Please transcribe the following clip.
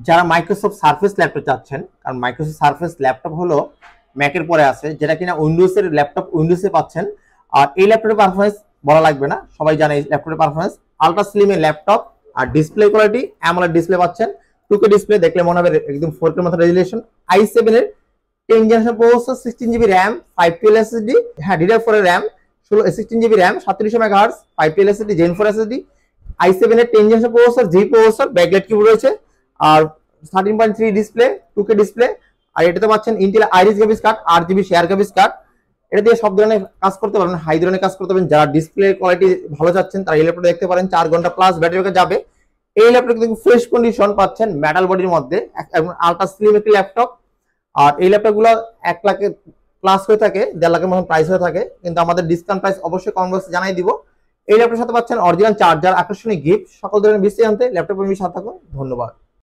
যারা Microsoft surface laptop চাচ্ছেন, কারণ মাইক্রোসফট সারফেস ল্যাপটপ হলো ম্যাকের পরে আছে, যেটা কিনা উইন্ডোজের ল্যাপটপ উইন্ডোজে পাচ্ছেন। আর এই ল্যাপটপের পারফরমেন্স বলা লাগবে না, সবাই জানে এই ল্যাপটপের পারফরমেন্স। আলট্রা স্লিমের ল্যাপটপ, আর ডিসপ্লে কোয়ালিটি অ্যামোলেড ডিসপ্লে পাচ্ছেন। 2K ডিসপ্লে দেখলে মনে হবে একদম 4K মতো রেজুলেশন। i7 এর 10 generation processor, 16GB RAM, 512 SSD, হ্যাঁ DDR4 এর RAM, 16GB RAM, 3700 MHz, 512 SSD, Gen 4 SSD, i7 এর 10 জেনারেশন প্রসেসর, জি প্রসেসর, ব্যাকলাইট কিবোর্ড রয়েছে, আর 13.3 ডিসপ্লে, 2K ডিসপ্লে। আর এটাতে পাচ্ছেন Intel iris graphics card, 8GB share graphics card. এটা দিয়ে সব ধরনের কাজ করতে পারবেন, হাই ধরনের কাজ করতে পারবেন। যারা ডিসপ্লে কোয়ালিটি ভালো চাচ্ছেন তারা এই ল্যাপটপ দেখতে পারেন, 4 ঘন্টা প্লাস ব্যাটারি ব্যাকআপ যাবে। এই ল্যাপটপ কিন্তু ফ্রেশ কন্ডিশন পাচ্ছেন, মেটাল বডির মধ্যে, আলট্রা স্লিম একটি ল্যাপটপ। আর এই ল্যাপটপ গুলো 1 লাখের প্লাস হয়ে থাকে, 1.5 লাখের মতো প্রাইস হয়ে থাকে, কিন্তু আমাদের ডিসকাউন্ট প্রাইস অবশ্যই কম বক্সে জানাই দিব। এই ল্যাপটপের সাথে পাচ্ছেন অরিজিনাল চার্জার, আকর্ষণীয় গিফট। সকল ধরনের বিষয় জানতে ল্যাপটপের সাথে থাকুন। ধন্যবাদ।